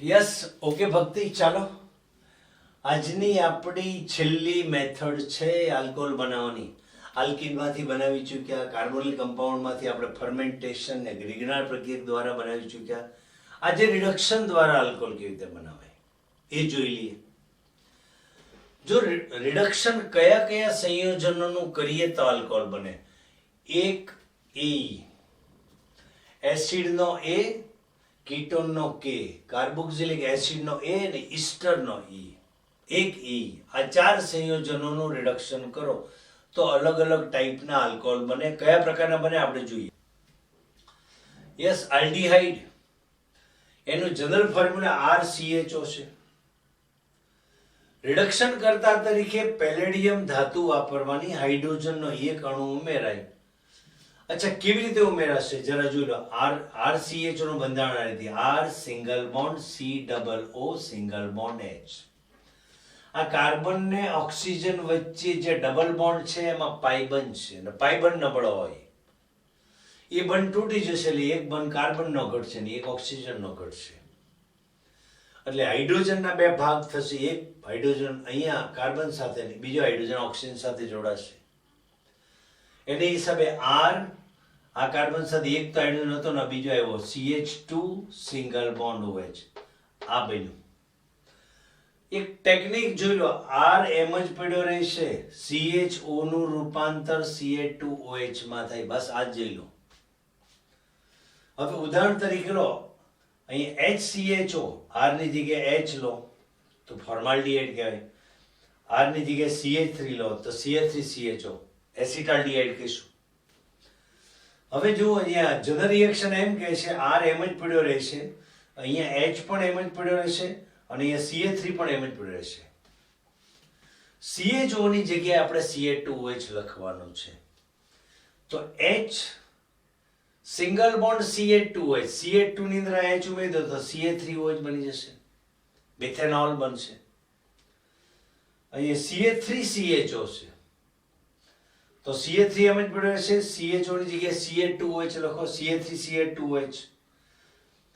Yes okay ભક્તિ ચાલો આજની આપણી છેલ્લી મેથડ છે આલ્કોહોલ બનાવવાની. આલ્કીનમાંથી બનાવી ચૂક્યા, કાર્બોનિલ કમ્પાઉન્ડમાંથી આપણે ફર્મેન્ટેશન ને ગ્રિગ્નાર પ્રક્રિયા દ્વારા બનાવી ચૂક્યા. આજે રિડક્શન દ્વારા આલ્કોહોલ કેવી રીતે બનાવાય એ જોઈ લઈએ. જો રિડક્શન કયા કયા સંયોજનોનું કરીએ તો આલ્કોહોલ બને. એક એ એસિડનો એ, કીટોનનો કે, કાર્બોક્સિલિક એસિડનો એ અને ઈસ્ટરનો ઈ, એક ઈ, આ ચાર સંયોજનોનું રિડક્શન કરો તો અલગ અલગ ટાઈપના આલ્કોહોલ બને. કયા પ્રકારના બને આપણે જોઈએ. યસ, આલ્ડીહાઇડ એનું જનરલ ફોર્મ્યુલા RCHO છે. રિડક્શન કરતા તરીકે પેલેડિયમ ધાતુ વાપરવાની, હાઇડ્રોજનનો એક અણુ ઉમેરાય. અચ્છા, કેવી રીતે ઉમેરાશે જરા જોઈ લો. RCHO નું બંધારણ આ રીતે, R single bond C double O single bond H. આ કાર્બન ને ઓક્સિજન વચ્ચે જે ડબલ બોન્ડ છે એમાં પાઈ બંધ છે અને પાઈ બંધ નબળો હોય, એ બંધ તૂટી જશે એટલે એક બંધ કાર્બન નો ઘટશે ને એક ઓક્સિજન નો ઘટશે. એટલે હાઇડ્રોજનના બે ભાગ થશે. એક હાઇડ્રોજન અહીંયા કાર્બન સાથે, બીજો હાઇડ્રોજન ઓક્સિજન સાથે જોડાશે. એને હિસાબે R આ કાર્બન સાથે એક તો હાઇડ્રોજન હતો ને બીજો આવ્યો CH2 સિંગલ બોન્ડ OH. આ બન્યું. એક ટેકનિક જોઈ લો, R એમ જ પડ્યો રહેશે, CHO નું રૂપાંતર CH2OH માં થાય. બસ આ જ જોઈ લો. હવે ઉદાહરણ તરીકે લો, અહીં HCHO, R ની જગ્યાએ H લો તો ફોર્માલ્ડિહાઇડ કહેવાય. R ની જગ્યાએ CH3 લો તો CH3CHO, એસિટાલ્ડિહાઇડ કહીશું. હવે જુઓ, અહીંયા જનરલ રિએક્શન એમ કહે છે R એમ જ પડ્યો રહેશે, અહીંયા H પણ એમ જ પડ્યો રહેશે અને અહીંયા CH3 પણ એમ જ પડ્યો રહેશે. CHO ની જગ્યાએ આપણે CH2OH લખવાનું છે. તો H single bond CH2OH, CH2 ની અંદર H ઉમેરી દો તો CH3OH બની જશે, મિથેનોલ બનશે. અહીંયા CH3CHO છે તો CH3 એમ જ પડ્યો રહેશે, CHO ની જગ્યાએ CH2OH લખો, CH3CH2OH,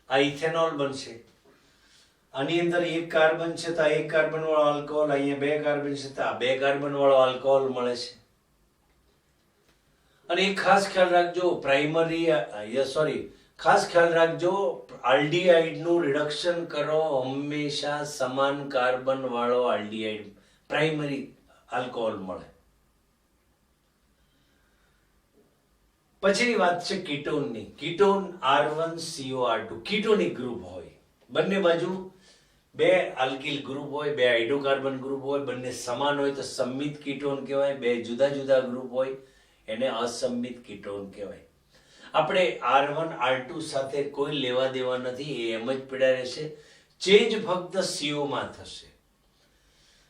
આ ઇથેનોલ બનશે. આની અંદર એક કાર્બન છે તો એક કાર્બન વાળો આલ્કોહોલ, અહીંયા બે કાર્બન છે તો આ બે કાર્બન વાળો આલ્કોહોલ મળે છે. અને એક ખાસ ખ્યાલ રાખજો, ખાસ ખ્યાલ રાખજો, આલ્ડીહાઇડ નું રિડક્શન કરો હંમેશા સમાન કાર્બન વાળો આલ્ડીહાઇડ પ્રાઇમરી આલ્કોહોલ મળે. પછીની વાત છે કીટોનની. કીટોન R1COR2 કીટોનિક ગ્રુપ હોય, બંને બાજુ બે આલ્કિલ ગ્રુપ હોય, બે હાઇડ્રોકાર્બન ગ્રુપ હોય, બંને સમાન હોય તો સંમિત કીટોન કહેવાય. બે જુદા જુદા ગ્રુપ હોય એને અસંમિત કીટોન કહેવાય. આપણે R1 R2 સાથે કોઈ લેવા દેવા નથી, એ એમ જ પડ્યા રહેશે. ચેન્જ ફક્ત CO માં થશે.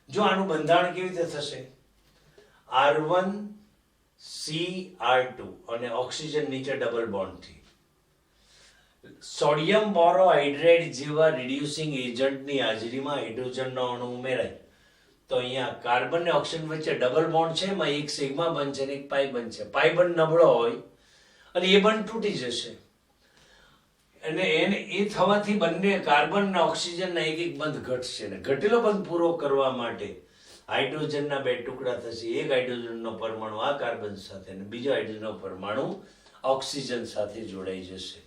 જો આનું બંધારણ કેવી રીતે થશે, R1CR2 અને ઓક્સિજન નીચે ડબલ બોન્ડ થી સોડિયમ બોરોહાઇડ્રેટ જેવા રિડ્યુસિંગ એજન્ટની હાજરીમાં હાઇડ્રોજનનો અણુ ઉમેરાય તો અહીંયા કાર્બન ને ઓક્સિજન વચ્ચે ડબલ બોન્ડ છે, એમાં એક સિગ્મા બનશે અને એક પાઈ બનશે. પાઈ બંધ નબળો હોય અને એ બંધ તૂટી જશે અને એને એ થવાથી બંને કાર્બન અને ઓક્સિજનના એક એક બંધ ઘટશે ને ઘટેલો બંધ પૂરો કરવા માટે હાઇડ્રોજનના બે ટુકડા થશે. એક હાઇડ્રોજનનો પરમાણુ આ કાર્બન સાથે અને બીજો હાઇડ્રોજનનો પરમાણુ ઓક્સિજન સાથે જોડાઈ જશે.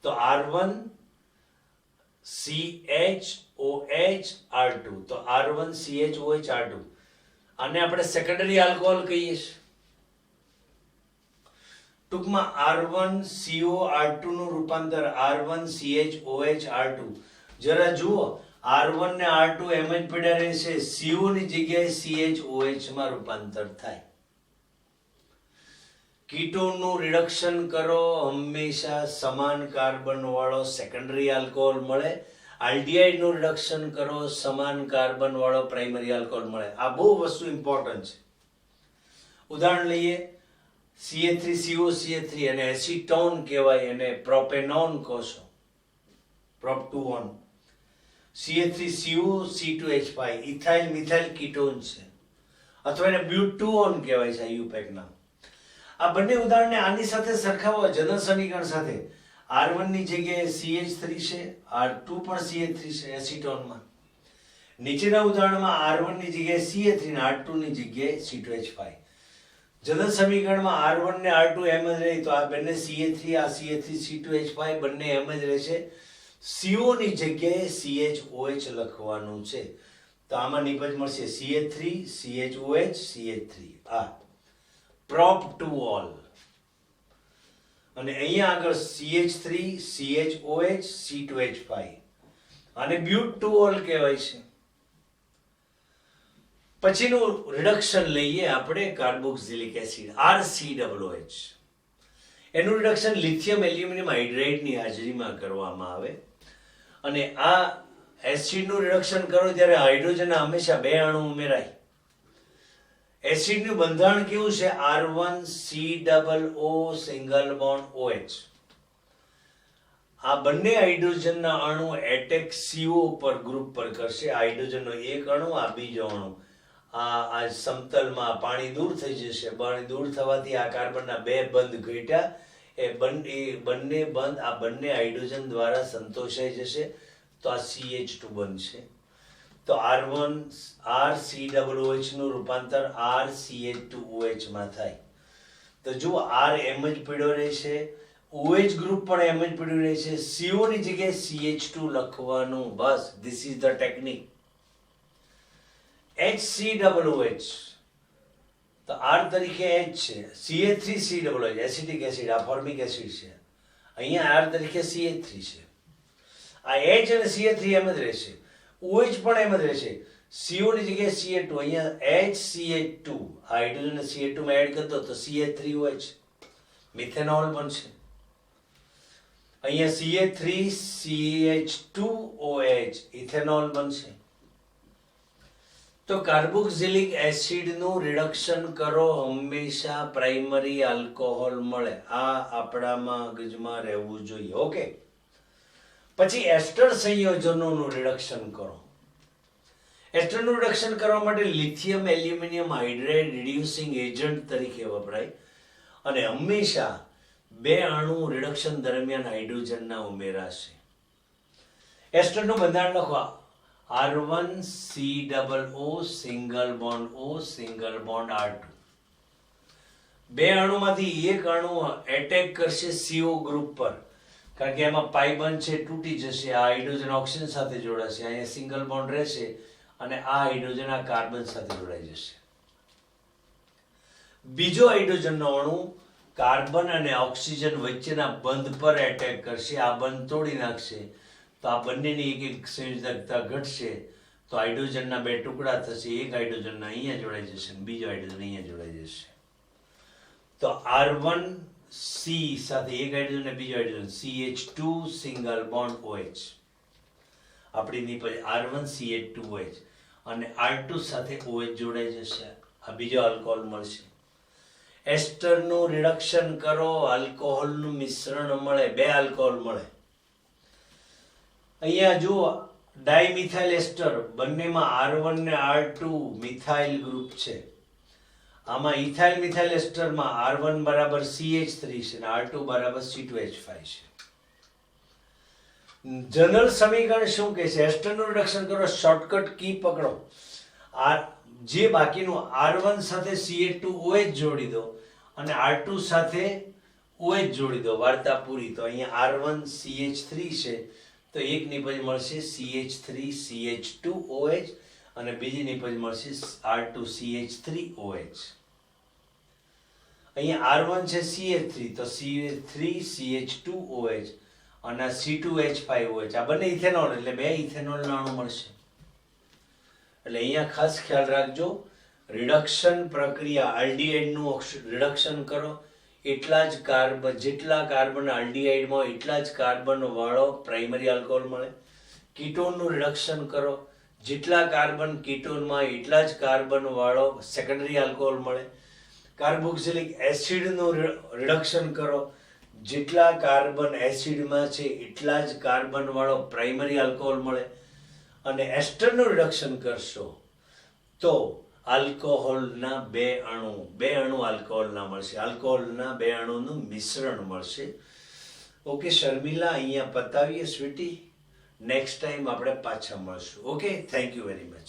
તો R1CHOH R2, તો R1CHOH R2 આને આપણે સેકન્ડરી આલ્કોહોલ કહીએ છીએ. ટૂંકમાં R1CO R2 નું રૂપાંતર R1CHOH R2. જરા જુઓ, R1 ને R2 એમ જ પડ્યા રહેશે, CO ની જગ્યાએ CHOH માં રૂપાંતર થાય. કીટોનનું રિડક્શન કરો હંમેશા સમાન કાર્બન વાળો સેકન્ડરી આલ્કોહોલ મળે. આલ્ડીહાઇડ નું રિડક્શન કરો સમાન કાર્બન વાળો પ્રાઇમરી આલ્કોહોલ મળે. આ બહુ વસ્તુ ઇમ્પોર્ટન્ટ છે. ઉદાહરણ લઈએ, CH3COCH3 અને એસિટોન કહેવાય, એને પ્રોપેનોન કહો છો, પ્રોપ2ON. CH3COC2H5 ઇથાઇલ મિથાઇલ કીટોન છે, અથવા એને બ્યુટોન કહેવાય છે, આયુપેક નામ. આ બંને ઉદાહરણને આની સાથે સરખાવો જનરલ સમીકરણ સાથે. R1 ની જગ્યાએ CH3 છે, R2 પણ CH3 છે એસિટોનમાં. નીચેના ઉદાહરણમાં R1 ની જગ્યાએ CH3 અને R2 ની જગ્યાએ C2H5. જનરલ સમીકરણમાં R1 ને R2 એમ જ રહે તો આ બંને CH3 આ CH3 C2H5 બંને એમ જ રહેશે. CO ની જગ્યાએ CHOH લખવાનું છે તો આમાં નિપજ મળશે CH3 CHOH CH3 આ prop to all. અને અહીંયા આગળ CH3 CHOH C2H5 અને but to all કહેવાય છે. પછીનું રિડક્શન લઈએ આપણે કાર્બોક્સિલિક એસિડ RCOOH. એનું રિડક્શન લિથિયમ એલ્યુમિનિયમ હાઇડ્રાઇડની હાજરીમાં કરવામાં આવે અને આ એસિડનું રિડક્શન કરો ત્યારે હાઇડ્રોજનના હંમેશા બે અણુ ઉમેરાય. એસિડનું બંધારણ કેવું છે? R1COO single bond OH. આ બંને હાઇડ્રોજનના અણુ એટેક CO પર ગ્રુપ પર કરશે. હાઇડ્રોજનનો એક અણુ આ બીજો અણુ આ સમતલમાં પાણી દૂર થઈ જશે. પાણી દૂર થવાથી આ કાર્બનના બે બંધ ઘટ્યા એ બંને બંધ આ બંને હાઇડ્રોજન દ્વારા સંતોષાઈ જશે તો આ CH2 બનશે. તો RCOOH નું રૂપાંતર RCH2OH માં થાય. તો જો R એમ જ પડ્યો રહેશે, OH ગ્રુપ પણ એમ જ પડ્યું રહેશે, CO ની જગ્યાએ CH2 લખવાનું. બસ this is the technique. HCOOH તો R તરીકે H છે, CH3COOH એસિટિક એસિડ આ ફોર્મિક એસિડ છે, અહીંયા R તરીકે CH3 છે. આ H અને CH3 એમ જ રહેશે, OH પણ એમ જ રહેશે. CO ની જગ્યાએ CH2 અહીંયા HCH2 હાઇડ્રોજન CH2 માં એડ કરી દો તો CH3OH મિથેનોલ બનશે. અહીંયા CH3CH2OH ઇથેનોલ બનશે. તો કાર્બોક્સિલિક એસિડનું રિડક્શન કરો હંમેશા પ્રાઇમરી આલ્કોહોલ મળે. આ આપણા મગજમાં રહેવું જોઈએ. ઓકે. પછી એસ્ટર સંયોજનોનું રિડક્શન કરો. એસ્ટરનું રિડક્શન કરવા માટે lithium aluminium hydride reducing agent તરીકે વપરાય અને હંમેશા બે અણુ રિડક્શન દરમિયાન હાઇડ્રોજનના ઉમેરાશે. એસ્ટરનું બંધારણ લખો R1COO single bond O single bond R2. બે અણુમાંથી એક અણુ એટેક કરશે CO ગ્રુપ પર કારણ કે એમાં પાઈ બંધ છે, તૂટી જશે. આ હાઇડ્રોજન ઓક્સિજન સાથે જોડાશે, અહીંયા સિંગલ બોન્ડ રહેશે અને આ હાઇડ્રોજન આ કાર્બન સાથે જોડાઈ જશે. બીજો હાઇડ્રોજનનો અણુ કાર્બન અને ઓક્સિજન વચ્ચેના બંધ પર એટેક કરશે, આ બંધ તોડી નાખશે તો આ બંનેની એક એક સંયોજકતા ઘટશે તો હાઇડ્રોજનના બે ટુકડા થશે. એક હાઇડ્રોજન અહીંયા જોડાઈ જશે અને બીજો હાઇડ્રોજન અહીંયા જોડાઈ જશે. તો R1C સાથે એક હાઇડ્રોજન અને બીજો hydrogen CH2 single bond OH આપણી નીપજ R1CH2OH અને R2 સાથે OH જોડાઈ જશે. આ બીજો આલ્કોહોલ મળશે. એસ્ટરનું રિડક્શન કરો, આલ્કોહોલનું મિશ્રણ મળે, બે આલ્કોહોલ મળે. અહીંયા જુઓ ડાયમિથાઇલ એસ્ટર બંનેમાં R1 ને R2 મિથાઇલ ગ્રુપ છે. આમાં ઇથાઇલ મિથાઇલ એસ્ટરમાં R1 બરાબર CH3 છે અને R2 બરાબર C2H5 છે. જનરલ સમીકરણ શું કહે છે? એસ્ટરનું રિડક્શન કરો, શોર્ટકટ કી પકડો. જે બાકીનું R1 સાથે CH2OH જોડી દો અને R2 સાથે OH જોડી દો, વાર્તા પૂરી. તો અહીંયા R1 CH3 છે તો એક નિપજ મળશે CH3CH2OH અને બીજી નિપજ મળશે R2 CH3OH. અહીંયા R1 છે CH3 તો CH3CH2OH અને C2H5OH આ બંને ઇથેનોલ એટલે બે ઇથેનોલના અણુ મળશે. એટલે અહીંયા ખાસ ખ્યાલ રાખજો, રિડક્શન પ્રક્રિયા આલ્ડીહાઇડનું રિડક્શન કરો એટલા જ કાર્બન જેટલા કાર્બન આલ્ડીહાઇડમાં એટલા જ કાર્બન વાળો પ્રાઇમરી આલ્કોહોલ મળે. કીટોનનું રિડક્શન કરો, જેટલા કાર્બન કીટોનમાં એટલા જ કાર્બન વાળો સેકન્ડરી આલ્કોહોલ મળે. કાર્બોક્સિલિક એસિડનું રિડક્શન કરો, જેટલા કાર્બન એસિડમાં છે એટલા જ કાર્બન વાળો પ્રાઇમરી આલ્કોહોલ મળે. અને એસ્ટરનું રિડક્શન કરશો તો આલ્કોહોલના બે અણુ આલ્કોહોલના મળશે, આલ્કોહોલના બે અણુનું મિશ્રણ મળશે. ઓકે શર્મિલા, અહીંયા પતાવીએ સ્વીટી. નેક્સ્ટ ટાઈમ આપણે પાછા મળશું. Okay, thank you very much.